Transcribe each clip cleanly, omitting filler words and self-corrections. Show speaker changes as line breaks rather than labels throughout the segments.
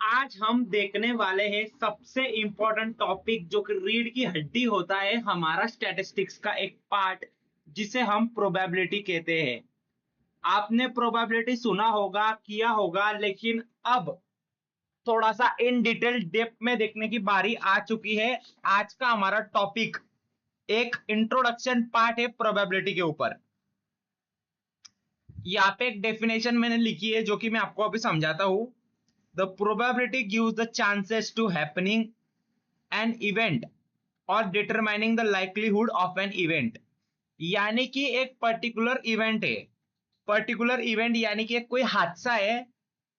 आज हम देखने वाले हैं सबसे इंपॉर्टेंट टॉपिक जो कि रीढ़ की हड्डी होता है हमारा स्टैटिस्टिक्स का एक पार्ट, जिसे हम प्रोबेबिलिटी कहते हैं। आपने प्रोबेबिलिटी सुना होगा, किया होगा, लेकिन अब थोड़ा सा इन डिटेल डेप्थ में देखने की बारी आ चुकी है। आज का हमारा टॉपिक एक इंट्रोडक्शन पार्ट है प्रोबेबिलिटी के ऊपर। यहाँ पे एक डेफिनेशन मैंने लिखी है जो कि मैं आपको अभी समझाता हूं। The probability gives the chances to happening an event or determining the likelihood of an event। यानी कि एक पर्टिकुलर इवेंट है, पर्टिकुलर इवेंट यानी कि कोई हादसा है,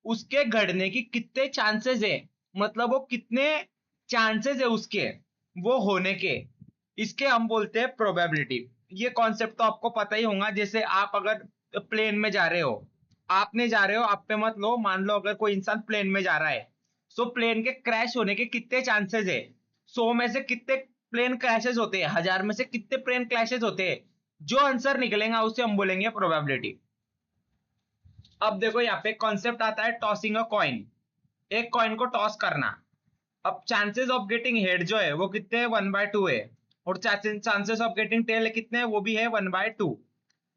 उसके घटने की कितने चांसेस है, मतलब वो कितने चांसेस है उसके वो होने के, इसके हम बोलते हैं प्रोबेबिलिटी। ये कॉन्सेप्ट तो आपको पता ही होगा। जैसे आप अगर प्लेन में जा रहे हो, आपने जा रहे हो, आप पे मत लो, मान लो अगर कोई इंसान प्लेन में जा रहा है, सो प्लेन के क्रैश होने के कितने चांसेस है, 100 में से कितने प्लेन क्रैशेस होते हैं, 1000 में से कितने प्लेन क्रैशेस होते हैं, जो आंसर निकलेगा उसे हम बोलेंगे प्रोबेबिलिटी। अब देखो यहाँ पे कॉन्सेप्ट आता है टॉसिंग अ कॉइन, एक कॉइन को टॉस करना। अब चांसेस ऑफ गेटिंग हेड जो है वो कितने हैं, 1/2 है, और चांसेस ऑफ गेटिंग टेल कितने हैं, वो भी है 1/2।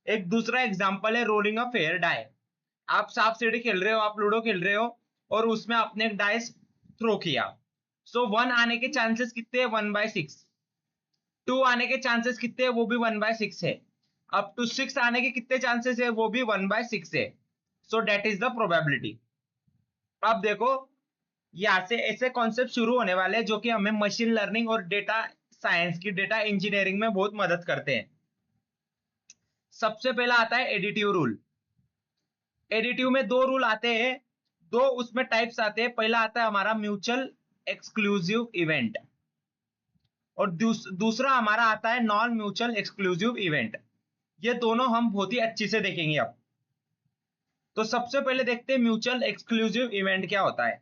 एक दूसरा एग्जांपल है रोलिंग अ फेयर डाई। आप सांप सीढ़ी खेल रहे हो, आप लूडो खेल रहे हो, और उसमें आपने एक डाइस थ्रो किया। सो 1 आने के चांसेस कितने हैं, 1/6। 2 आने के चांसेस कितने हैं, वो भी 1/6 है। अब टू 6 आने के कितने चांसेस है, वो भी 1/6 है। सो डेट इज द प्रोबेबिलिटी। अब देखो यहाँ से ऐसे कॉन्सेप्ट शुरू होने वाले हैं जो कि हमें मशीन लर्निंग और डेटा साइंस की, डेटा इंजीनियरिंग में बहुत मदद करते हैं। सबसे पहला आता है एडिटिव रूल। एडिटिव में दो रूल आते हैं, दो उसमें टाइप्स आते हैं। पहला आता है हमारा म्यूचुअल एक्सक्लूसिव इवेंट, और दूसरा हमारा आता है नॉन म्यूचुअल एक्सक्लूसिव इवेंट। ये दोनों हम बहुत ही अच्छी से देखेंगे अब। तो सबसे पहले देखते हैं म्यूचुअल एक्सक्लूसिव इवेंट क्या होता है।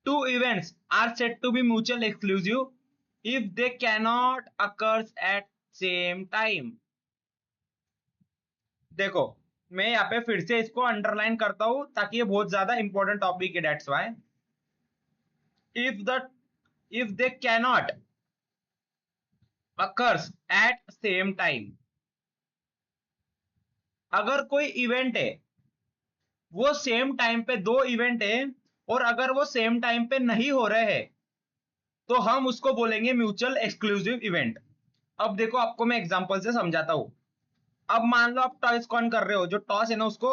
Two events are said to be mutual exclusive if they cannot occur at same time। देखो मैं यहाँ पे फिर से इसको अंडरलाइन करता हूं ताकि ये बहुत ज्यादा इंपॉर्टेंट टॉपिक है। That's why if they cannot occurs at same time। अगर कोई इवेंट है, वो सेम टाइम पे दो इवेंट है, और अगर वो सेम टाइम पे नहीं हो रहे हैं, तो हम उसको बोलेंगे म्यूचुअल एक्सक्लूसिव इवेंट। अब देखो आपको मैं एग्जांपल से समझाता हूं। अब मान लो आप टॉस कौन कर रहे हो, जो टॉस है ना उसको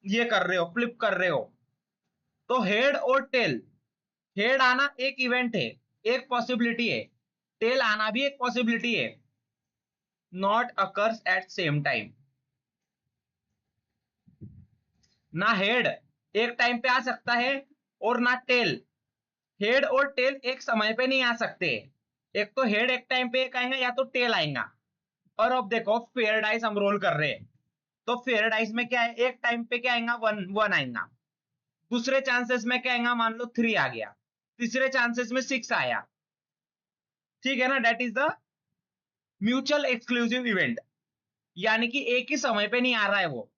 ये कर रहे हो, फ्लिप कर रहे हो। तो हेड और टेल, हेड आना एक इवेंट है, एक पॉसिबिलिटी है, टेल आना भी एक पॉसिबिलिटी है। Not occurs at same time. ना हेड एक टाइम पे आ सकता है, और ना टेल। हेड और टेल एक समय पे नहीं आ सकते। एक तो हेड एक टाइम पे एक आएगा, या तो टेल आएगा। और अब देखो फेयर डाइस हम रोल कर रहे हैं, तो फेयर डाइस में क्या है, एक टाइम पे क्या आएगा, 1 आएगा। दूसरे चांसेस में क्या आएगा, मान लो 3 आ गया। तीसरे चांसेस में 6 आया। ठीक है ना, that is the mutual exclusive event. यानी कि एक ही समय पे नहीं आ रहा है वो।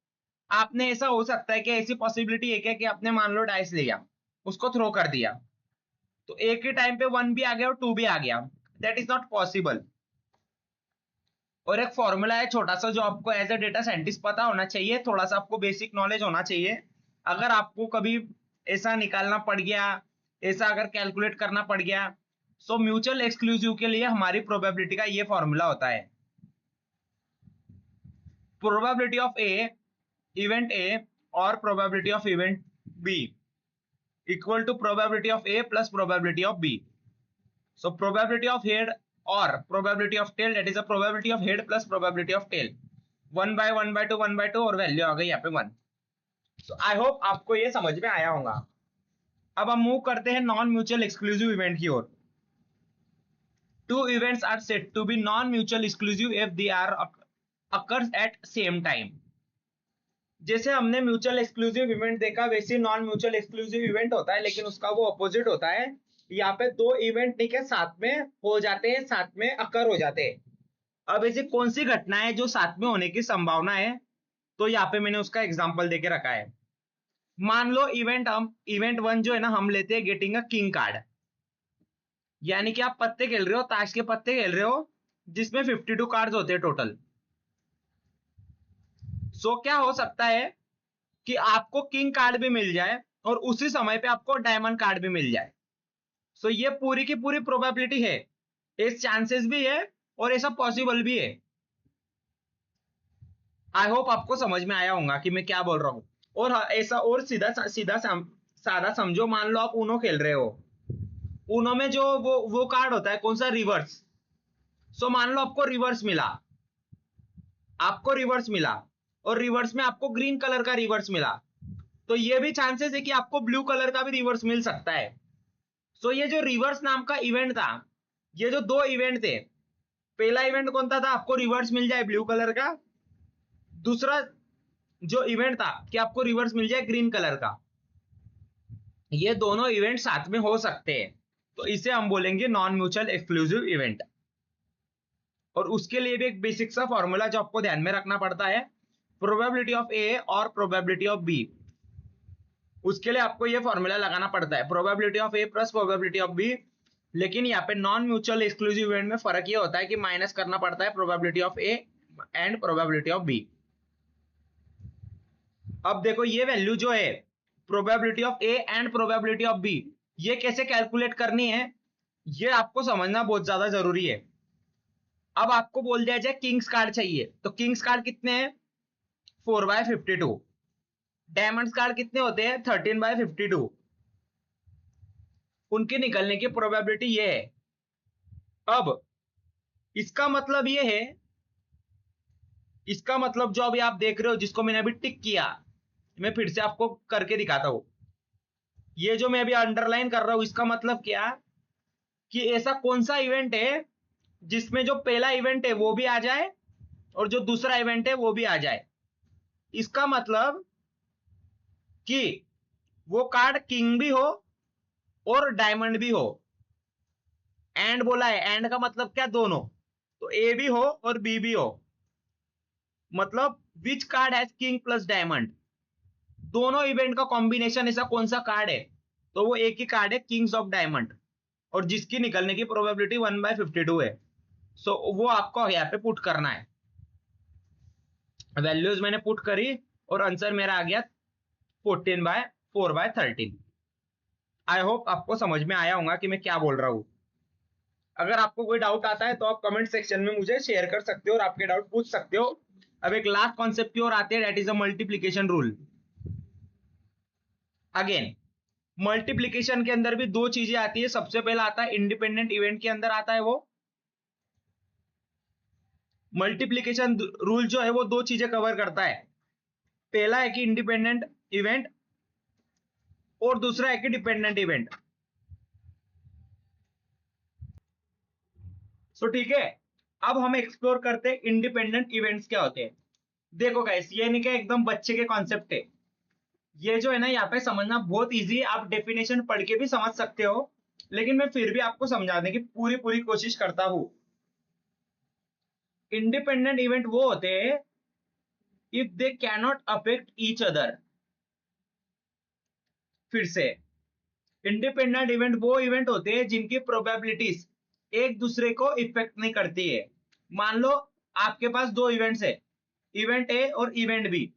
आपने ऐसा हो सकता है कि ऐसी पॉसिबिलिटी है क्या कि आपने मान लो डाइस लिया, उसको थ्रो कर दिया, तो एक ही टाइम पे 1 भी आ गया और 2 भी आ गया। That is not possible. और एक फॉर्मूला है छोटा सा जो आपको एज अ डेटा साइंटिस्ट पता होना चाहिए, थोड़ा सा आपको बेसिक नॉलेज होना चाहिए। अगर आपको कभी ऐसा निकालना पड़ गया, ऐसा अगर कैलकुलेट करना पड़ गया, सो म्यूचुअल एक्सक्लूसिव के लिए हमारी प्रोबेबिलिटी का ये फॉर्मूला होता है। Probability of A, event A, और probability of event B equal to probability of A plus probability of B. So probability of head or probability of tail, that is a probability of head plus probability of tail। 1/1/2 और value आ गई यहाँ पे 1। तो I hope आपको ये समझ में आया होगा। अब हम मूव करते हैं नॉन म्यूचुअल एक्सक्लूसिव इवेंट की ओर। Two events are said to be non mutual exclusive if they are occurs at same time। जैसे हमने म्यूचुअल एक्सक्लूसिव इवेंट देखा, वैसे नॉन म्यूचुअल एक्सक्लूसिव इवेंट होता है, लेकिन उसका वो अपोजिट होता है। यहाँ पे दो इवेंट नहीं के साथ में हो जाते हैं, साथ में अकर हो जाते हैं। अब ऐसी कौन सी घटना है जो साथ में होने की संभावना है, तो यहाँ पे मैंने उसका एग्जांपल देके रखा है। मान लो इवेंट वन जो है ना, हम लेते हैं गेटिंग अ किंग कार्ड। यानी कि आप पत्ते खेल रहे हो, ताश के पत्ते खेल रहे हो, जिसमें 52 कार्ड्स होते हैं टोटल। सो क्या हो सकता है कि आपको किंग कार्ड भी मिल जाए और उसी समय पे आपको डायमंड कार्ड भी मिल जाए। सो ये पूरी की पूरी प्रोबेबिलिटी है, इस चांसेस भी है और ऐसा पॉसिबल भी है। आई होप आपको समझ में आया होगा कि मैं क्या बोल रहा हूं। और ऐसा और सादा समझो, मान लो आप ऊनो खेल रहे हो। ऊनो में जो वो कार्ड होता है कौन सा, रिवर्स। सो मान लो आपको रिवर्स मिला और रिवर्स में आपको ग्रीन कलर का रिवर्स मिला, तो ये भी चांसेस है कि आपको ब्लू कलर का भी रिवर्स मिल सकता है। सो ये जो रिवर्स नाम का इवेंट था, ये जो दो इवेंट थे, पहला इवेंट कौन था आपको रिवर्स मिल जाए ब्लू कलर का। दूसरा जो इवेंट था कि आपको रिवर्स मिल जाए ग्रीन कलर का। ये दोनों इवेंट साथ में हो सकते हैं, तो इसे हम बोलेंगे नॉन म्यूचुअल एक्सक्लूसिव इवेंट। और उसके लिए भी एक बेसिक सा फॉर्मूला जो आपको ध्यान में रखना पड़ता है, प्रोबेबिलिटी ऑफ ए और प्रोबेबिलिटी ऑफ बी। उसके लिए आपको ये फॉर्मूला लगाना पड़ता है, probability of A plus probability of B. लेकिन यहाँ पे नॉन म्यूचुअल एक्सक्लूसिव इवेंट में फर्क ये होता है कि माइनस करना पड़ता है probability of A and probability of B. अब देखो ये वैल्यू जो है probability of A and probability of B, ये कैसे कैलकुलेट करनी है, ये आपको समझना बहुत ज्यादा जरूरी है। अब आपको बोल दिया जाए किंग्स कार्ड चाहिए, तो किंग्स कार्ड कितने हैं, 4/52। डायमंड्स कार्ड कितने होते हैं, 13/52। उनके निकलने की प्रोबेबिलिटी ये है। अब इसका मतलब ये है, इसका मतलब जो अभी आप देख रहे हो जिसको मैंने अभी टिक किया, मैं फिर से आपको करके दिखाता हूं। ये जो मैं अभी अंडरलाइन कर रहा हूं, इसका मतलब क्या, कि ऐसा कौन सा इवेंट है जिसमें जो पहला इवेंट है वो भी आ जाए और जो दूसरा इवेंट है वो भी आ जाए। इसका मतलब कि वो कार्ड किंग भी हो और डायमंड भी हो। एंड बोला है, एंड का मतलब क्या, दोनों। तो ए भी हो और बी भी हो, मतलब which card has king plus diamond. दोनों इवेंट का कॉम्बिनेशन ऐसा कौन सा कार्ड है, तो वो एक ही कार्ड है, किंग्स ऑफ डायमंड, और जिसकी निकलने की प्रोबेबिलिटी 1/52 है। सो वो आपको यहाँ पे पुट करना है। वैल्यूज मैंने पुट करी और आंसर मेरा आ गया 14/4/13। आई होप आपको समझ में आया होगा कि मैं क्या बोल रहा हूं। अगर आपको कोई डाउट आता है तो आप कमेंट सेक्शन में मुझे शेयर कर सकते हो और आपके डाउट पूछ सकते हो। अब एक लास्ट कॉन्सेप्ट की ओर आते हैं, that is a multiplication rule. Again multiplication के अंदर भी दो चीजें आती है। सबसे पहला आता है इंडिपेंडेंट इवेंट के अंदर आता है वो मल्टीप्लीकेशन रूल जो है वो दो चीजें कवर करता है। पहला है कि इंडिपेंडेंट इवेंट और दूसरा है कि डिपेंडेंट इवेंट। सो ठीक है, अब हम एक्सप्लोर करते हैं इंडिपेंडेंट इवेंट्स क्या होते हैं। देखो गाइस, ये नहीं क्या एकदम बच्चे के कॉन्सेप्ट है, ये जो है ना यहाँ पे समझना बहुत इजी है। आप डेफिनेशन पढ़ के भी समझ सकते हो, लेकिन मैं फिर भी आपको समझाने की पूरी पूरी कोशिश करता हूं। इंडिपेंडेंट इवेंट वो होते हैं if they cannot affect each other. फिर से, इंडिपेंडेंट इवेंट वो इवेंट होते हैं जिनकी प्रोबेबिलिटीज एक दूसरे को इफेक्ट नहीं करती है। मान लो आपके पास दो इवेंट्स है, इवेंट ए और इवेंट बी।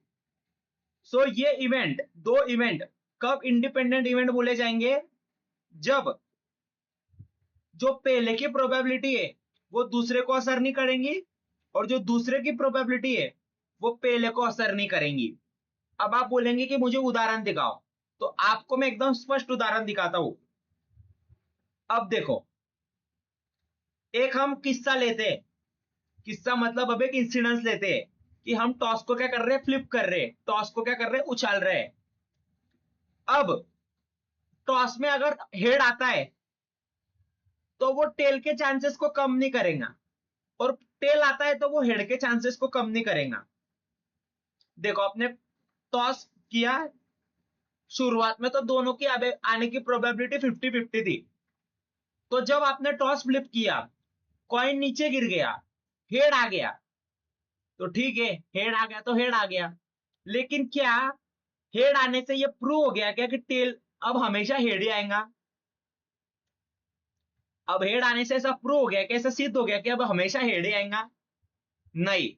सो ये इवेंट, दो इवेंट कब इंडिपेंडेंट इवेंट बोले जाएंगे, जब जो पहले की प्रोबेबिलिटी है वो दूसरे को असर नहीं करेंगी और जो दूसरे की प्रोबेबिलिटी है वो पहले को असर नहीं करेंगी। अब आप बोलेंगे कि मुझे उदाहरण दिखाओ, तो आपको मैं एकदम स्पष्ट उदाहरण दिखाता हूं। अब देखो, एक हम किस्सा लेते हैं, किस्सा मतलब अब एक इंसिडेंस लेते हैं कि हम टॉस को क्या कर रहे हैं, फ्लिप कर रहे हैं, टॉस को क्या कर रहे हैं, उछाल रहे हैं। अब टॉस में अगर हेड आता है तो वो टेल के चांसेस को कम नहीं करेगा, और टेल आता है तो वो हेड के चांसेस को कम नहीं करेगा। देखो, आपने टॉस किया, शुरुआत में तो दोनों की आने की प्रोबेबिलिटी 50-50 थी। तो जब आपने टॉस फ्लिप किया, कॉइन नीचे गिर गया, हेड आ गया, तो ठीक है, हेड आ गया तो हेड आ गया। लेकिन क्या हेड आने से ये प्रूव हो गया क्या कि टेल अब हमेशा हेड ही आएगा। अब हेड आने से ऐसा प्रूव हो गया कि ऐसा सिद्ध हो गया कि अब हमेशा हेड ही आएगा। नहीं,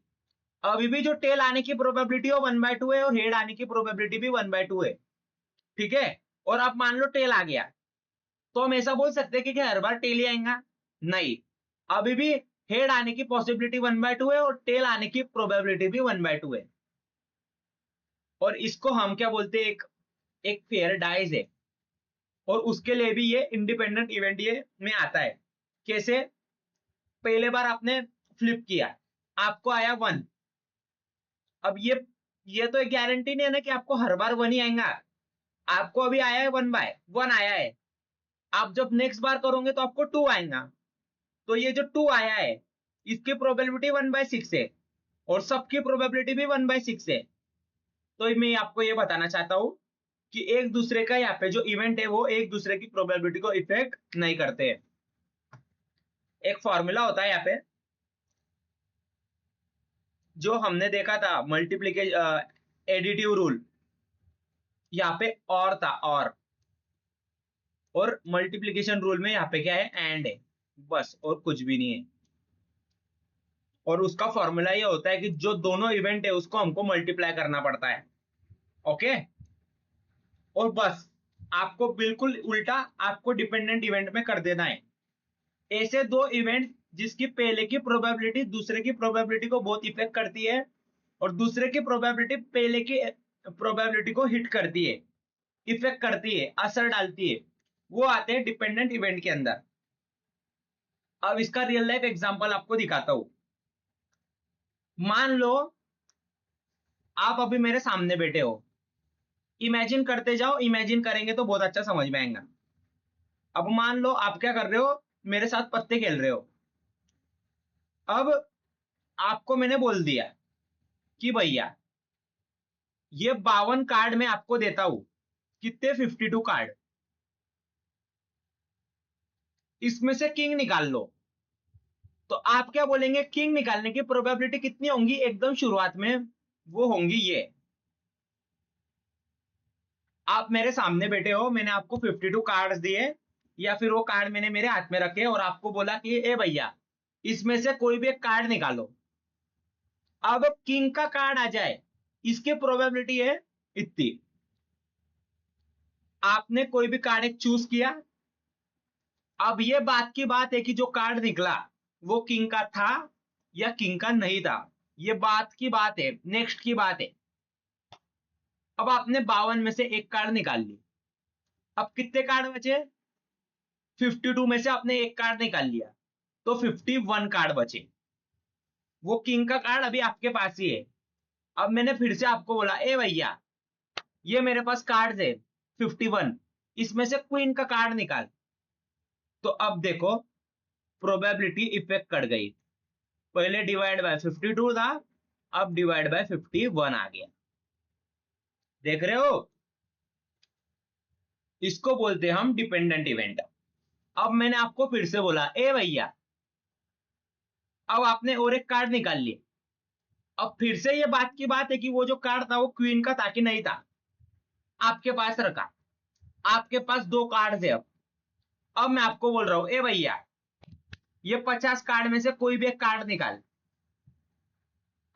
अभी भी जो टेल आने की प्रोबेबिलिटी है 1/2 है और हेड आने की प्रोबेबिलिटी भी 1/2 है। ठीक है, और अब मान लो टेल आ गया तो हम ऐसा बोल सकते हैं कि हर बार टेल ही आएगा। नहीं, अभी भी हेड आने की पॉसिबिलिटी 1/2 है और टेल आने की प्रोबेबिलिटी भी 1/2 है। और इसको हम क्या बोलते हैं, एक एक फेयर डाइज है। और उसके लिए भी ये इंडिपेंडेंट इवेंट ये में आता है। कैसे? पहले बार आपने फ्लिप किया, आपको आया 1। अब ये तो एक गारंटी नहीं है ना कि आपको हर बार 1 ही आएगा। आपको अभी आया है 1/1 आया है, आप जब नेक्स्ट बार करोगे तो आपको 2 आएगा। तो ये जो 2 आया है इसकी प्रोबेबिलिटी 1/6 है और सबकी प्रोबेबिलिटी भी 1/6 है। तो मैं आपको ये बताना चाहता हूं कि एक दूसरे का यहाँ पे जो इवेंट है वो एक दूसरे की प्रोबेबिलिटी को इफेक्ट नहीं करते हैं। एक फॉर्मूला होता है यहाँ पे जो हमने देखा था, मल्टीप्लीकेशन एडिटिव रूल। यहाँ पे और था और मल्टीप्लीकेशन रूल में यहाँ पे क्या है, एंड है, बस और कुछ भी नहीं है। और उसका फॉर्मूला ये होता है कि जो दोनों इवेंट है उसको हमको मल्टीप्लाई करना पड़ता है। ओके, और बस आपको बिल्कुल उल्टा आपको डिपेंडेंट इवेंट में कर देना है। ऐसे दो इवेंट जिसकी पहले की प्रोबेबिलिटी दूसरे की प्रोबेबिलिटी को बहुत इफेक्ट करती है और दूसरे की प्रोबेबिलिटी पहले की प्रोबेबिलिटी को हिट करती है, इफेक्ट करती है, असर डालती है, वो आते हैं डिपेंडेंट इवेंट के अंदर। अब इसका रियल लाइफ एग्जांपल आपको दिखाता हूं। मान लो आप अभी मेरे सामने बैठे हो, इमेजिन करते जाओ, इमेजिन करेंगे तो बहुत अच्छा समझ में आएगा। अब मान लो आप क्या कर रहे हो, मेरे साथ पत्ते खेल रहे हो। अब आपको मैंने बोल दिया कि भैया ये 52 कार्ड मैं आपको देता हूं, कितने, 52 कार्ड, इसमें से किंग निकाल लो। तो आप क्या बोलेंगे, किंग निकालने की प्रोबेबिलिटी कितनी होंगी एकदम शुरुआत में, वो होंगी ये। आप मेरे सामने बैठे हो, मैंने आपको 52 कार्ड्स दिए या फिर वो कार्ड मैंने मेरे हाथ में रखे और आपको बोला कि ए भैया इसमें से कोई भी एक कार्ड निकालो। अब किंग का कार्ड आ जाए, इसकी प्रोबेबिलिटी है इतनी। आपने कोई भी कार्ड एक चूज किया। अब ये बात की बात है कि जो कार्ड निकला वो किंग का था या किंग का नहीं था, ये बात की बात है, नेक्स्ट की बात है। अब आपने 52 में से एक कार्ड निकाल ली। अब कितने कार्ड बचे, 52 में से आपने एक कार्ड निकाल लिया तो 51 कार्ड बचे। वो किंग का कार्ड अभी आपके पास ही है। अब मैंने फिर से आपको बोला ए भैया ये मेरे पास कार्ड है 51, इसमें से क्वीन का कार्ड निकाल। तो अब देखो प्रोबेबिलिटी इफेक्ट कर गई, पहले डिवाइड बाय 52 था, अब डिवाइड बाय 51 आ गया। देख रहे हो, इसको बोलते हैं हम डिपेंडेंट इवेंट। अब मैंने आपको फिर से बोला ए भैया अब आपने और एक कार्ड निकाल लिया। अब फिर से ये बात की बात है कि वो जो कार्ड था वो क्वीन का था कि नहीं था, आपके पास रखा, आपके पास दो कार्ड है। अब मैं आपको बोल रहा हूं ए भैया ये 50 कार्ड में से कोई भी एक कार्ड निकाल।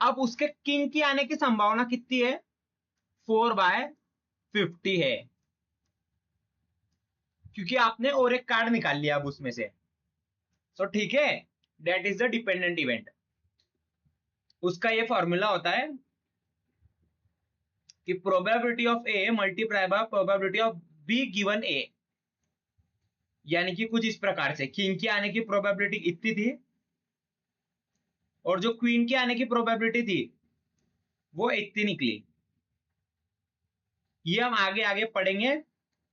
अब उसके किंग की आने की संभावना कितनी है, 4/50 है, क्योंकि आपने और एक कार्ड निकाल लिया अब उसमें से। तो ठीक है, that is the dependent event. उसका ये फॉर्मूला होता है कि probability of A multiply by probability of B given A. यानी कि कुछ इस प्रकार से किंग की आने की प्रोबेबिलिटी इतनी थी और जो क्वीन की आने की प्रोबेबिलिटी थी वो इतनी निकली। ये हम आगे आगे पढ़ेंगे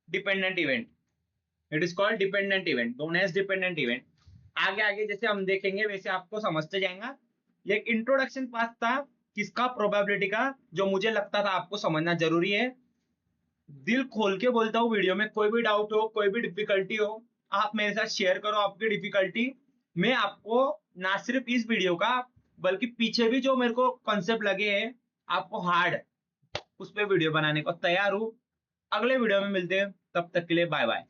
dependent event. It is called dependent event, known age dependent event. आगे आगे जैसे हम देखेंगे वैसे आपको समझते जाएगा। ये एक इंट्रोडक्शन पार्ट था किसका, प्रोबेबिलिटी का, जो मुझे लगता था आपको समझना जरूरी है। दिल खोल के बोलता हूँ, वीडियो में कोई भी डाउट हो, कोई भी डिफिकल्टी हो, आप मेरे साथ शेयर करो आपकी डिफिकल्टी। मैं आपको ना सिर्फ इस वीडियो का बल्कि पीछे भी जो मेरे को कॉन्सेप्ट लगे हैं आपको हार्ड, उस पर वीडियो बनाने को तैयार हूँ। अगले वीडियो में मिलते हैं, तब तक के लिए बाय बाय।